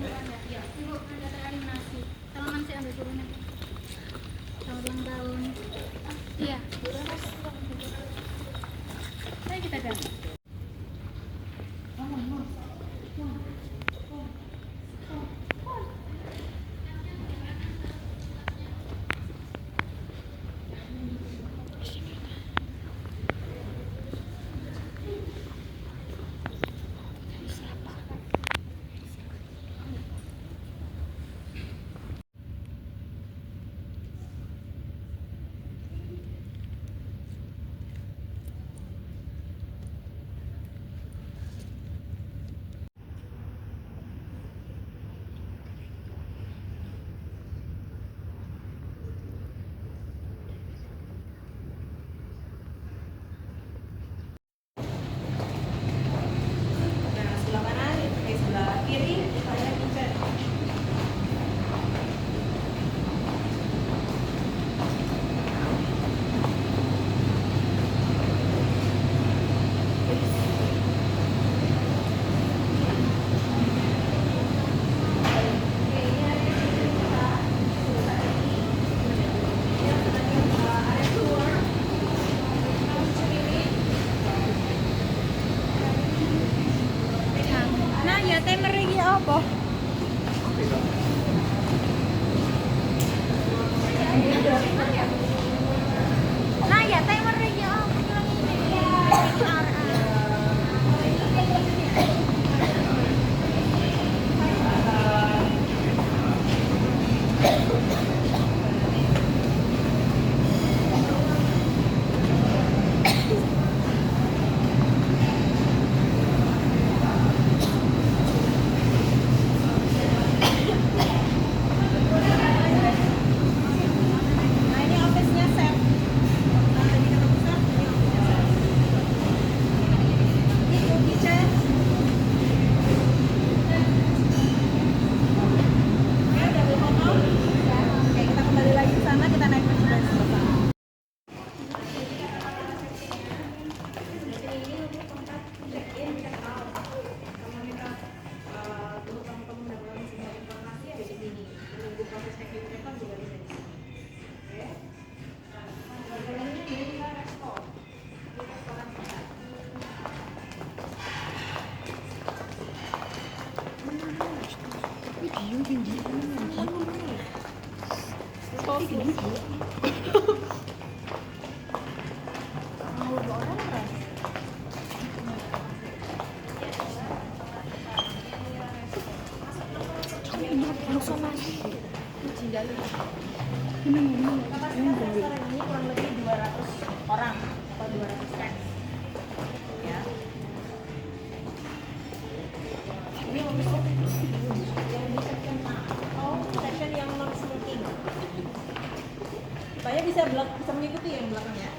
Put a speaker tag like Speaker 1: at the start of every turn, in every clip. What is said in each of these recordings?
Speaker 1: Iya, ibu ada teranimasi. Salaman sih ambil turunnya. Selamat ulang tahun. Iya. Saya kita ganti. Nah, ya timer iki apa? Nah, ya timer iki apa? Nah, ini office-nya chef. Nah, ini kalau bisa ini office-nya chef. Ini kitchen. Oke, udah berfoto. Oke, kita kembali lagi ke sana, kita naik Mercedes bersama. Ini untuk tempat check in, check out. Kalau kita untuk teman-teman mendapatkan semua informasi ada di sini. Menunggu proses check in check out juga bisa di sini. Oke. Ini kita resto. Ini restoran kita. Kapasitas restoran ini kurang lebih 200 orang atau 200 guest. Ya. Ini untuk yang di section A atau section yang non smoking. Supaya bisa mengikuti yang belakangnya.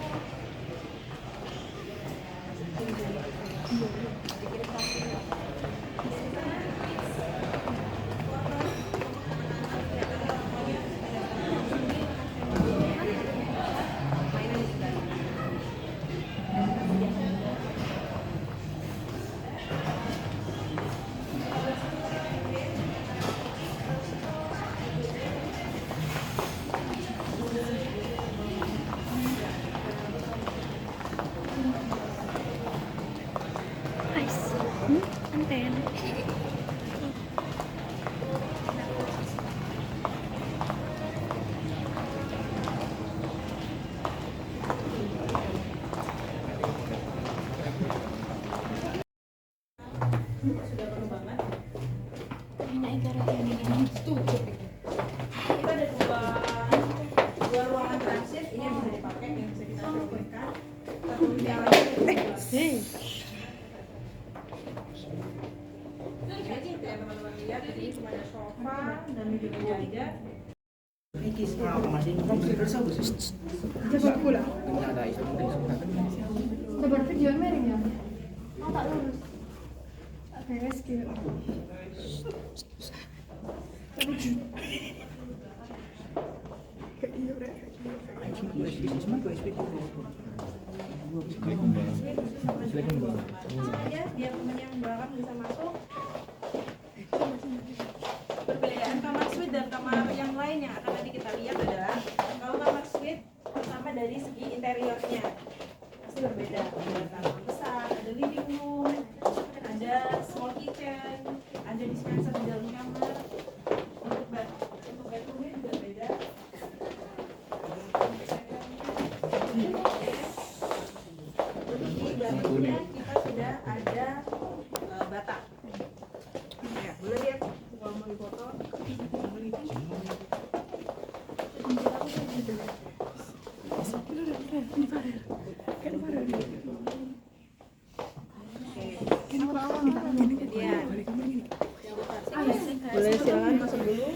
Speaker 1: Antena. Sudah penuh banget. Ini ibaratnya ini.
Speaker 2: Kita ada dua ruangan transit. Ini yang bisa dipakai, yang bisa kita gunakan. Satu yang lain ini ya teman-teman lihat, jadi cuma ada sofa dan juga meja.
Speaker 3: Coba pula.
Speaker 1: Sabar video mereng ya. Oh, tak lurus.
Speaker 3: Beres gitu.
Speaker 2: Biar teman yang belakang bisa masuk. Boleh silakan masuk dulu.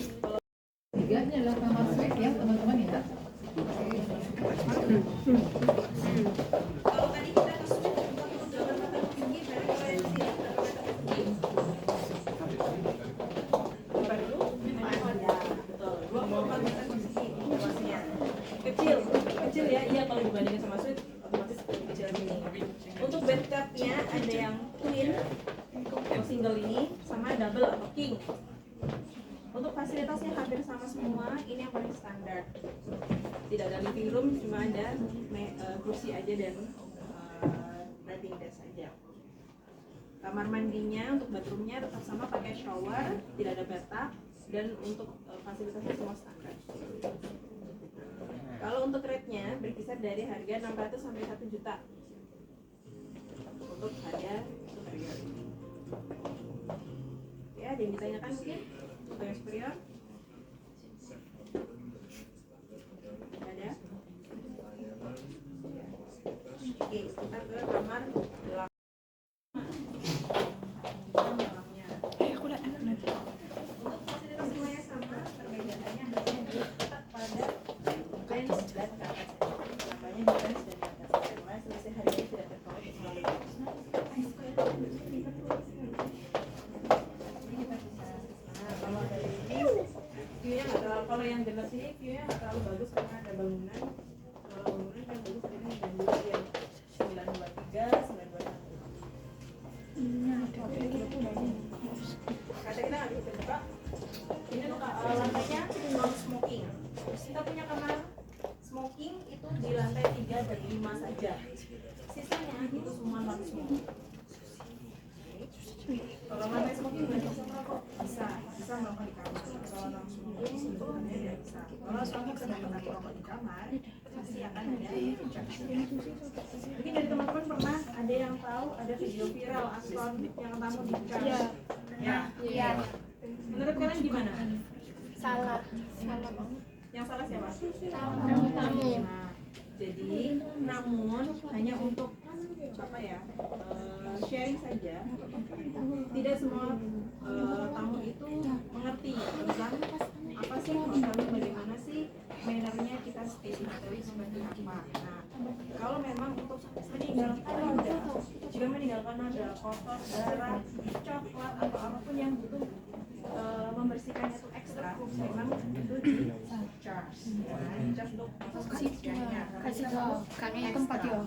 Speaker 4: Tiga ini adalah kamar suite ya teman-teman ya.
Speaker 2: Kalau tadi kita ke suite 48 meter persegi, berarti kalau yang di sini 48 meter persegi. Coba dulu. Ya, betul. 24 meter persegi luasnya. Kecil ya. Iya kalau dibandingkan sama suite otomatis lebih kecil gini. Untuk bathtubnya ada yang twin, yang single ini, sama double atau king. Untuk fasilitasnya hampir sama semua, ini yang paling standar. Tidak ada living room, cuma ada kursi aja dan writing desk aja. Kamar mandinya untuk bathroomnya tetap sama pakai shower, tidak ada bathtub, dan untuk fasilitasnya semua standar. Kalau untuk rate-nya berkisar dari harga 600 sampai 1 juta untuk harga superior. Ya, ada yang ditanyakan mungkin? Untuk yang superior? Ada? Oke, kita ke kamar belakang. Untuk fasilitas semuanya sama, perbedaannya hanya terletak pada bench dan karpet. Namanya di bench dan karpet. Karena selesai hari ini tidak terkawal selalu. Kalau dari ini view-nya nggak terlalu, kalau yang dekat sini view-nya nggak terlalu bagus karena ada bangunan. Kalau bangunan kan bagus dari ini dan dulu yang 923, 926. Kata kita nggak bisa buka. Ini untuk lantainya non smoking. Kita punya kamar smoking itu di lantai 3 dan 5 saja. Sisanya itu semua non smoking. Kalau lantai smoking nggak bisa merokok, bisa merokok di kamar. Kalau non smoking sebenarnya tidak bisa. Kalau smoking sedang merokok di kamar, pasti akan ada charge. Mungkin dari teman-teman pernah ada yang tahu ada video viral Aston yang tamu di charge. Ya. Menurut kalian gimana?
Speaker 3: Salah.
Speaker 2: Yang salah siapa?
Speaker 3: Tamu.
Speaker 2: Nah, jadi namun hanya untuk apa ya, sharing saja. Tidak semua tamu itu mengerti tentang apa sih hotelnya, bagaimana sih mannernya kita stay di hotel itu seperti apa. Nah, kalau memang untuk meninggalkan noda, jika meninggalkan noda, kotor, darah, coklat atau apapun yang butuh membersihkannya itu ekstra, memang itu di charge. Nah, di charge untuk membersihkannya.
Speaker 3: Kasih tahu kami tempat ya.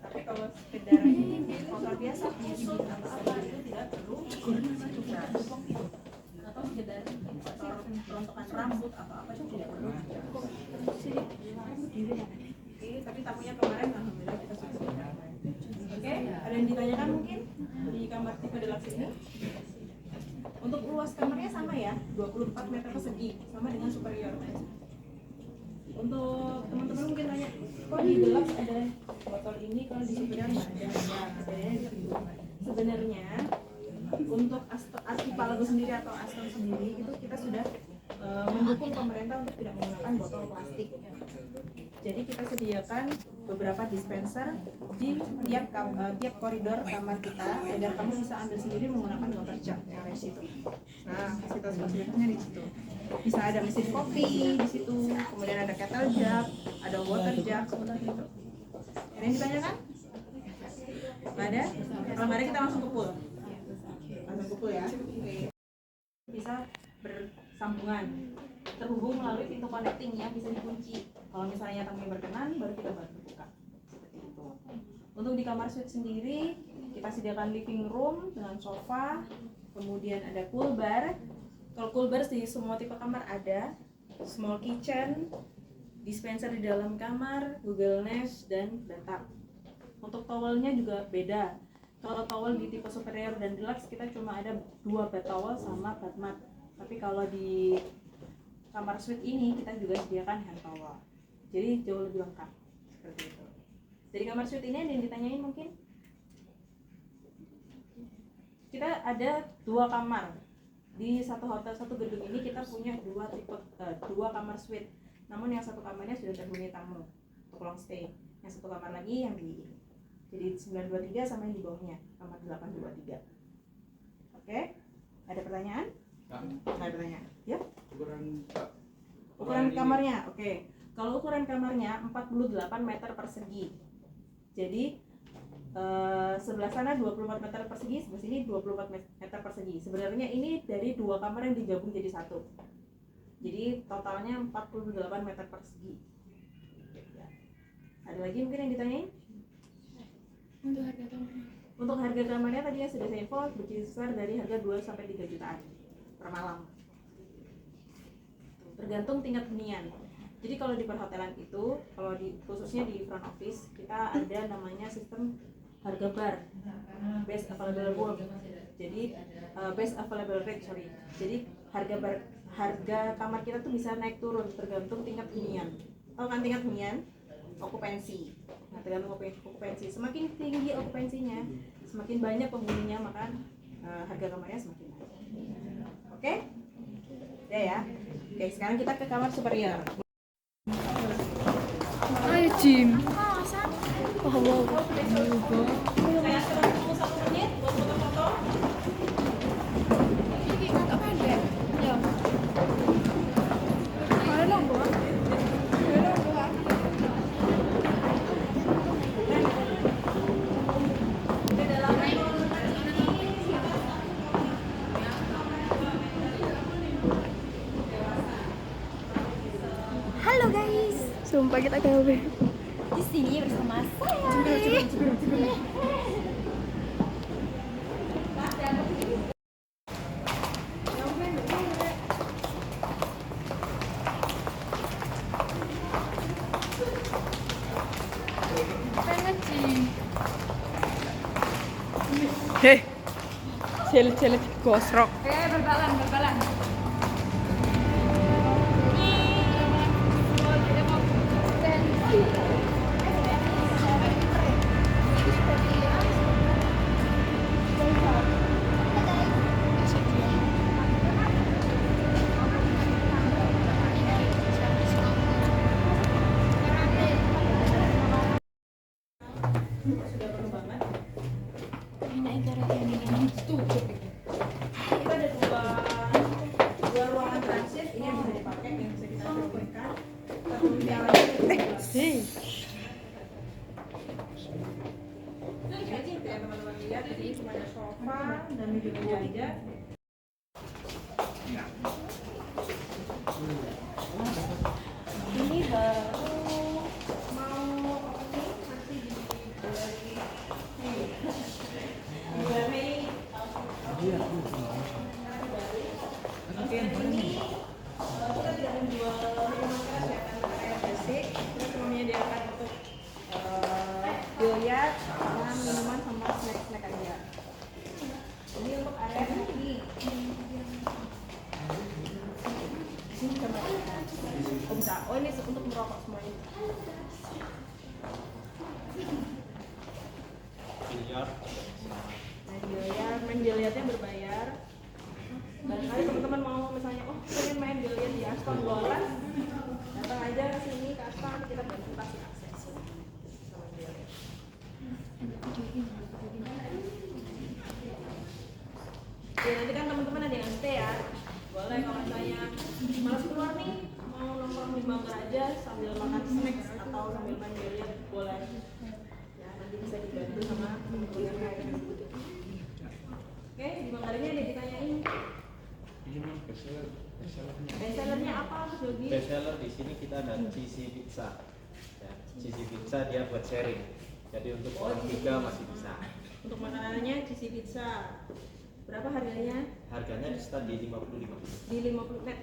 Speaker 2: Tapi kalau sekedar kotor biasa, kusut atau apa itu tidak perlu charge. Atau sekedar kotor rontokan rambut atau apa itu tidak perlu charge. Oke, tapi tamunya kemarin alhamdulillah kita sudah. Oke, ada yang ditanyakan mungkin di kamar tipe deluxe ini? Untuk luas kamarnya sama ya, 24 meter persegi, sama dengan superior. Untuk teman-teman mungkin tanya, kok di deluxe ada botol ini, kalau di superior nggak ada? Bedanya di situ. Sebenarnya untuk Archipelago sendiri atau Aston sendiri itu kita sudah mendukung pemerintah untuk tidak menggunakan botol plastik. Jadi kita sediakan beberapa dispenser di tiap koridor kamar kita agar kamu bisa ambil sendiri menggunakan water jug yang ada di situ. Nah, fasilitasnya di situ. Bisa ada mesin kopi di situ, kemudian ada kettle jug, ada water jug seperti itu. Ada yang ditanyakan? Nggak ada? Kalau nggak ada kita langsung ke pool. Langsung ke pool ya. Bisa bersambungan, terhubung melalui pintu connecting yang bisa dikunci. Kalau misalnya tamunya berkenan, baru kita bantu buka. Seperti itu. Untuk di kamar suite sendiri, kita sediakan living room dengan sofa, kemudian ada cool bar. Kalau cool bar di semua tipe kamar ada, small kitchen, dispenser di dalam kamar, Google Nest, dan bathtub. Untuk towelnya juga beda. Kalau towel di tipe superior dan deluxe kita cuma ada 2 bath towel sama bath mat. Tapi kalau di kamar suite ini kita juga sediakan hand towel. Jadi jauh lebih lengkap seperti itu. Dari kamar suite ini ada yang ditanyain mungkin? Kita ada 2 kamar di satu hotel, satu gedung ini kita punya 2 kamar suite. Namun yang satu kamarnya sudah terhuni tamu untuk long stay. Yang satu kamar lagi yang di ini. Jadi 923 sama yang di bawahnya. 4823. Oke? Ada pertanyaan? Nggak ada pertanyaan. Ya? Ukuran kamarnya. Oke. Kalau ukuran kamarnya 48 meter persegi. Jadi sebelah sana 24 meter persegi, sebelah sini 24 meter persegi. Sebenarnya ini dari dua kamar yang digabung jadi satu. Jadi totalnya 48 meter persegi. Ya. Ada lagi mungkin yang ditanyain?
Speaker 3: Untuk harga kamarnya.
Speaker 2: Untuk harga kamarnya tadi yang sudah saya info berkisar dari harga 2 sampai 3 jutaan per malam. Tergantung tingkat hunian. Jadi kalau di perhotelan itu, kalau di khususnya di front office, kita ada namanya sistem harga bar, best available room. Jadi best available rate, sorry. Jadi harga kamar kita tuh bisa naik turun tergantung tingkat hunian. Tahu kan tingkat hunian? Okupansi. Nah, tergantung okupansi. Semakin tinggi okupansinya, semakin banyak penghuninya, maka harga kamarnya semakin naik. Oke? Ya. Oke, sekarang kita ke kamar superior.
Speaker 3: Ayo Jim. Oh wow.
Speaker 2: Saya suruh tunggu 1 menit buat foto-foto.
Speaker 3: Ini agak pendek. Ya. Mana nunggu? Halo guys. Sumpah kita KW. Di sini bersama saya. Pengen sih.
Speaker 5: Hei, cilik-cilik gosrok.
Speaker 3: Berbalan.
Speaker 2: Sudah penuh banget. Kita ada dua ruangan transit. Ini yang bisa dipakai, yang bisa kita gunakan. Satu yang lagi. Jadi kayak teman-teman lihat, jadi cuma ada sofa dan meja aja. Ini baru mau opening nanti di bulan Mei. Oke, ini kita tidak menjual minuman keras ya, karena area basic. Kita cuma menyediakan untuk biliar, sama minuman sama snack aja. Ini untuk area ini. Ini sama bisa. Oh, ini untuk merokok semuanya. Main biliarnya berbayar. Barangkali teman-teman mau misalnya, oh pengen main biliar di Aston Golan, datang aja ke sini ke Aston, kita bantu kasih akses sama biliar. Ya nanti kan teman-teman ada yang stay ya, boleh kalau misalnya malas keluar nih, mau nongkrong di Banggar aja sambil makan snacks atau sambil main biliar boleh. Ya nanti bisa dibantu sama biliarnya. Oke, di Banggar ini ada ditanyain. Bestsellernya apa, Mas Yogi?
Speaker 6: Bestseller di sini kita ada cheesy pizza. Ya, cheesy pizza dia buat sharing. Jadi untuk orang 3 masih bisa.
Speaker 2: Untuk makanannya cheesy pizza. Berapa harganya?
Speaker 6: Harganya di start di 55.
Speaker 2: Di 50 net.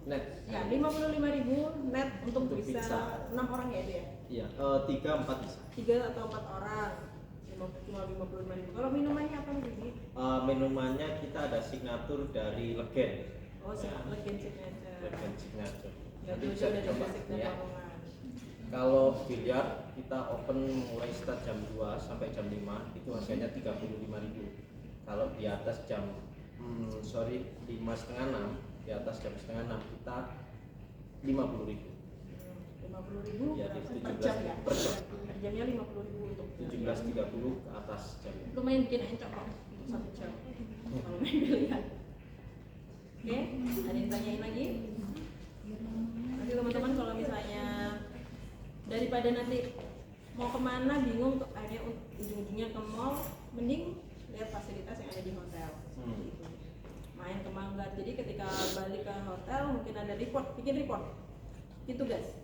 Speaker 6: Net.
Speaker 2: Ya, 55.000 net untuk
Speaker 6: Untuk
Speaker 2: bisa
Speaker 6: pizza.
Speaker 2: 6 orang ya itu ya.
Speaker 6: Iya, 3 4 bisa.
Speaker 2: 3 atau 4 orang. Cuma 55.000. Kalau minumannya apa nih?
Speaker 6: Minumannya kita ada signatur dari Legend.
Speaker 2: Oh, Legend Signature.
Speaker 6: Legend signature.
Speaker 2: Enggak
Speaker 6: Nanti
Speaker 2: tuh
Speaker 6: bisa
Speaker 2: udah
Speaker 6: dicoba
Speaker 2: basic
Speaker 6: ya.
Speaker 2: dan warungan.
Speaker 6: Kalau biliar kita open mulai start jam 2 sampai jam 5 itu harganya 35.000. Kalau di atas jam 5.30 6, di atas jam 5.30 6 kita 50.000.
Speaker 2: 50.000 50.000
Speaker 6: Ya,
Speaker 2: berarti
Speaker 6: di
Speaker 2: per jam ya.
Speaker 6: 17 per jam.
Speaker 2: Per jamnya 50.000 untuk
Speaker 6: 17.30 ke atas jamnya.
Speaker 2: lumayan bikin encok kok untuk 1 jam kalau main biliar. Oke, ada yang tanyain lagi? Nanti teman-teman kalau misalnya daripada nanti mau kemana bingung tuh akhirnya ujung-ujungnya ke mall, mending lihat fasilitas yang ada di hotel. Main ke Manggar, jadi ketika balik ke hotel mungkin ada bikin report gitu guys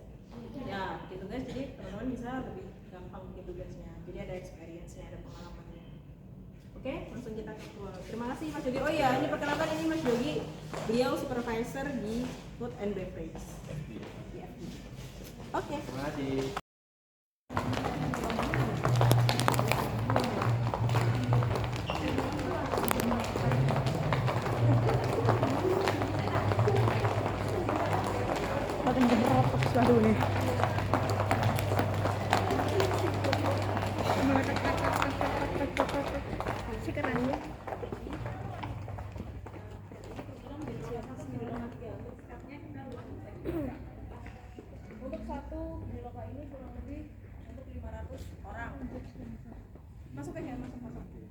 Speaker 2: ya gitu guys, jadi teman-teman bisa lebih gampang bikin tugasnya, jadi ada experience-nya, ada pengalamannya. Oke, langsung kita ke keluar. Terima kasih Mas Yogi. Oh iya, ini perkenalkan, ini Mas Yogi, beliau supervisor di Food and Beverage di FD. Oke.
Speaker 6: Terima kasih.
Speaker 5: Aduh nih.
Speaker 2: Untuk satu biloka ini kurang lebih untuk 500 orang. Masuk ya, masuk.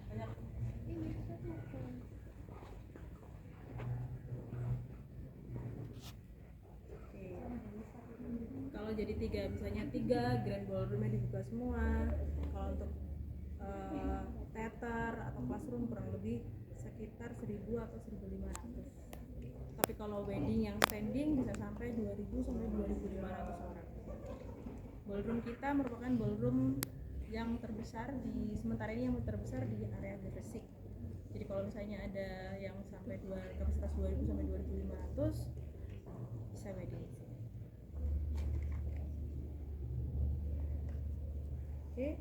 Speaker 2: Banyak. Kalau jadi 3, misalnya 3 grand ballroomnya dibuka semua. Kalau untuk theater atau classroom kurang lebih sekitar 1.000 atau 1.500. Tapi kalau wedding yang standing bisa sampai 2.000 sampai 2.500 orang. Ballroom kita merupakan ballroom yang terbesar sementara ini yang terbesar di area Gresik. Jadi kalau misalnya ada yang sampai kapasitas 2.000 sampai 2.500 bisa wedding. Oke.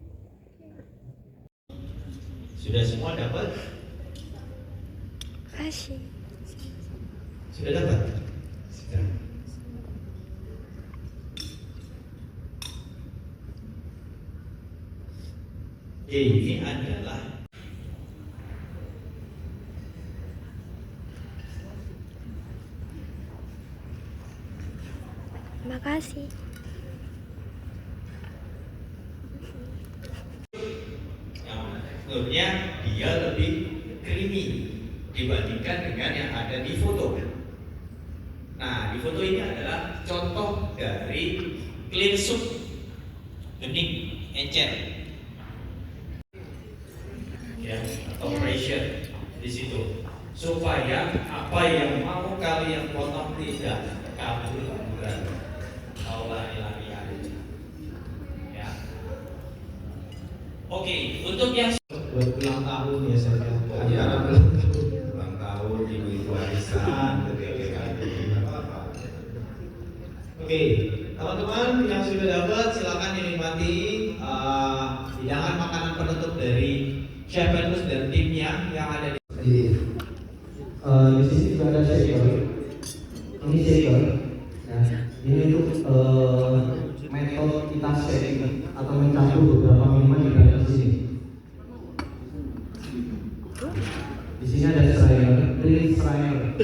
Speaker 7: Sudah semua dapat?
Speaker 3: Kasih.
Speaker 7: Sudah dapat? Sudah. Oke, ini adalah
Speaker 3: Terima kasih.
Speaker 7: yang teksturnya dia lebih creamy dibandingkan dengan yang ada di foto. Nah, di foto ini adalah contoh dari clean soup bening encer, ya, atau pressure di situ, supaya apa yang mau kalian potong tidak kabur-kaburan, mau lari-larian, ya. Oke, untuk yang
Speaker 8: buat ulang tahun ya saya ulang tahun ibu-ibu arisan oke, teman-teman yang sudah dapat silakan dinikmati hidangan makanan penutup dari Chef Petrus dan timnya yang ada di sini juga ada shaker. Ini shaker ya, ini untuk metode kita shaking atau mencampur beberapa minuman di dalam sini. Di sini ada strainer, di sini.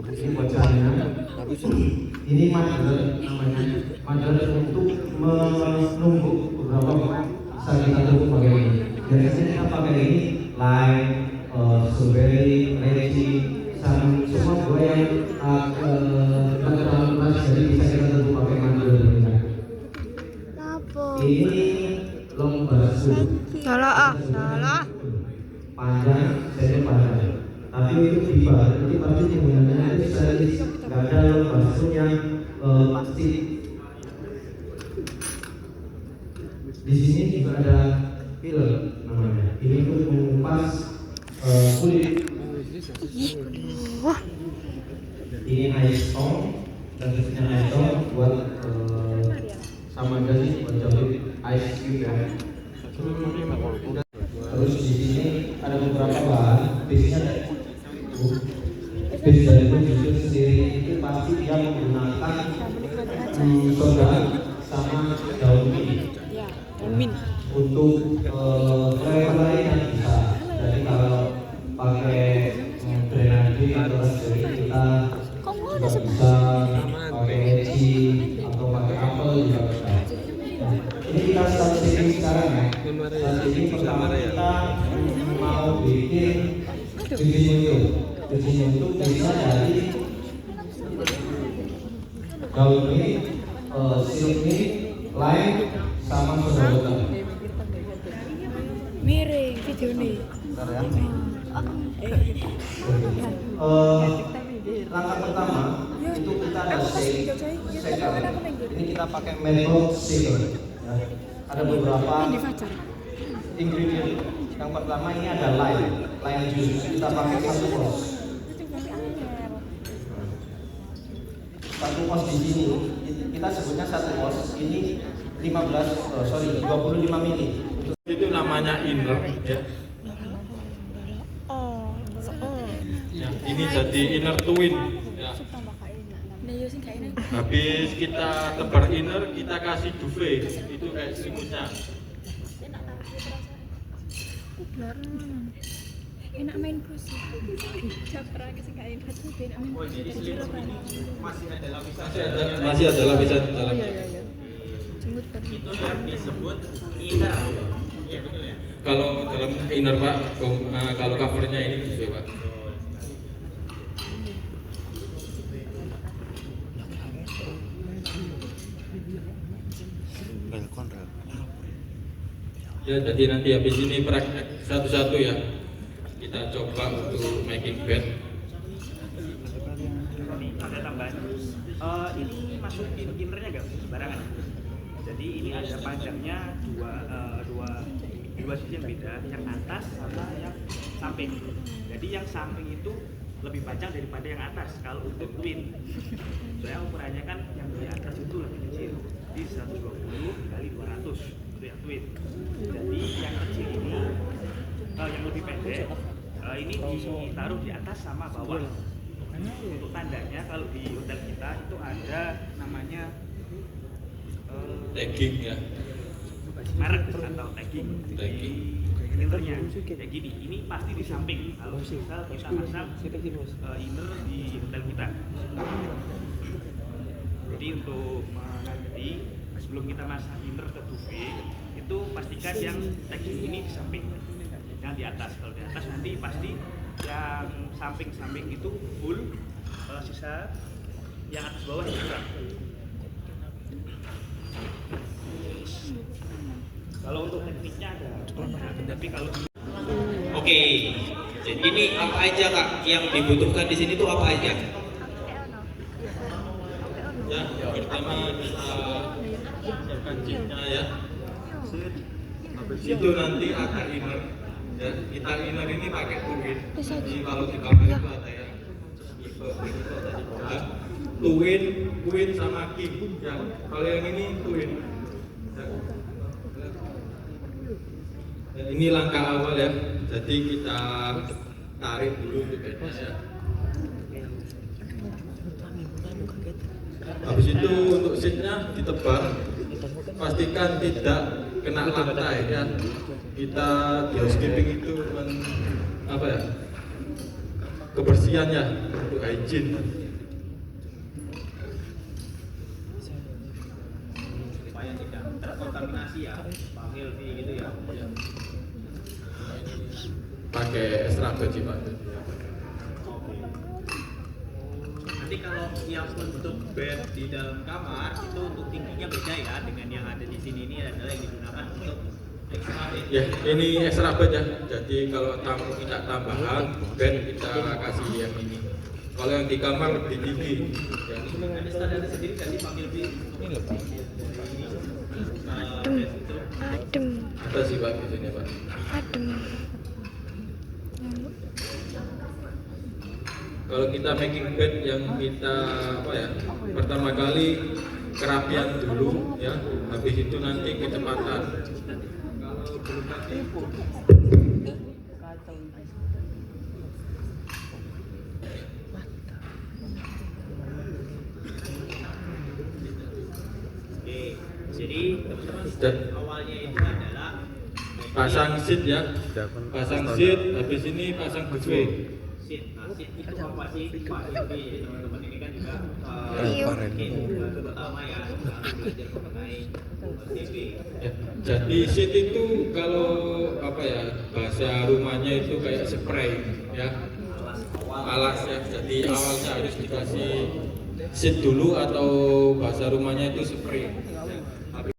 Speaker 8: Ini buat saya. Ini mager namanya, mager untuk menumbuk beberapa bisa kita tumbuk pakai ini. Biasanya kita pakai ini lime, strawberry, lychee, semua buah yang terlalu keras, jadi bisa kita tumbuk pakai mager. Ini lomba susu.
Speaker 5: Salah.
Speaker 8: Panjang, saya panjang. Tapi itu pipa, jadi pasti penggunaannya itu serius. Gak ada lomba susu yang pasti. Di sini juga ada filler namanya. Ini untuk mengupas kulit. Ini ice stone dan khususnya ice stone buat sama aja sih buat jahit ice cube ya. Terus di sini ada beberapa bahan, biasanya dari produser sendiri itu pasti dia menggunakan soda sama daun mint untuk flavor lainnya bisa. Jadi kalau pakai grenadine atau raspberry kita juga bisa pakai lychee atau pakai apel Virginio itu bisa dari daun ini, sirup ini, lime sama soda water.
Speaker 5: Miring video ini.
Speaker 8: Bentar ya. Langkah pertama itu kita ada shaker. Ini kita pakai manual shaker. Ya. Ada beberapa ingredient. Yang pertama ini ada lime juice. Kita pakai 1 oz. 1 oz di sini kita sebutnya 1 oz. Ini 25 mili.
Speaker 9: Itu namanya inner ya. Ya, ini jadi inner twin ya. Habis kita tebar inner, kita kasih duvet, itu kayak selimutnya.
Speaker 3: Enak main bus. Capra kesukaan satu enak main.
Speaker 6: Oh, jadi selimut ini masih ada lapisan.
Speaker 9: Masih ada lapisan dalam.
Speaker 6: Itu yang disebut inner. Ya, betul ya.
Speaker 9: Kalau dalam inner Pak, kalau covernya ini duvet Pak. Ya, jadi nanti habis ini praktek satu-satu ya. Kita coba untuk making bed.
Speaker 10: Ada tambahan. Ini masukin innernya nggak sembarangan. Jadi ini ada panjangnya dua sisi yang beda, yang atas sama yang samping. Jadi yang samping itu lebih panjang daripada yang atas kalau untuk twin. Soalnya ukurannya kan yang di atas itu lebih kecil, di 120 kali 200 itu yang twin. Jadi yang kecil ini yang lebih pendek ini ditaruh di atas sama bawah. Untuk tandanya kalau di hotel kita itu ada namanya
Speaker 9: Tagging ya.
Speaker 10: merek atau tagging di innernya kayak gini. Ini pasti di samping kalau misal kita pasang inner di hotel kita. Jadi untuk mengerti sebelum kita masang inner ke duvet itu pastikan yang tagging ini di samping, jangan di atas. Kalau di atas nanti pasti yang samping-samping itu full, sisa yang atas bawah itu kurang. Kalau untuk tekniknya ada, tapi kalau
Speaker 7: Oke, jadi ini apa aja Kak yang dibutuhkan di sini tuh apa aja?
Speaker 9: Ya, pertama kita siapkan jinnya ya. Habis itu nanti akar inner. Ya, kita inner ini pakai twin. Jadi kalau di kamar itu ada yang twin sama king. Ya, kalau yang ini twin. Ya, ini langkah awal ya. Jadi kita tarik dulu untuk bednya ya. Habis itu untuk seatnya ditebar, pastikan tidak kena lantai ya. Kita di housekeeping itu apa ya, kebersihannya untuk hygiene.
Speaker 6: Supaya tidak terkontaminasi ya, panggil gitu ya.
Speaker 9: Pakai extra bed sih Pak.
Speaker 6: Nanti kalau yang untuk bed di dalam kamar itu untuk tingginya beda ya dengan yang ada di sini. Ini adalah yang digunakan untuk extra bed.
Speaker 9: Ya, ini extra bed ya. Jadi kalau tamu minta tambahan bed kita kasih yang ini. Kalau yang di kamar lebih tinggi. Ya.
Speaker 6: Ada standar sendiri dari panggil bed. Ini lebih.
Speaker 5: Adem.
Speaker 9: Ada sih Pak di sini Pak.
Speaker 5: Adem.
Speaker 9: Kalau kita making bed yang kita apa ya, pertama kali kerapian dulu ya, habis itu nanti kecepatan. Kalau belum nanti
Speaker 6: Oke, jadi
Speaker 9: dan
Speaker 6: awalnya itu adalah
Speaker 9: pasang seat ya, pasang seat, habis ini pasang duvet.
Speaker 6: seat. Nah, seat itu apa sih? Pak, jadi teman-teman ini kan juga mungkin terutama ya belajar mengenai CV.
Speaker 9: Ya, jadi seat itu kalau apa ya, bahasa rumahnya itu kayak spray ya, alas ya. Jadi awalnya harus dikasih seat dulu atau bahasa rumahnya itu spray. Ya.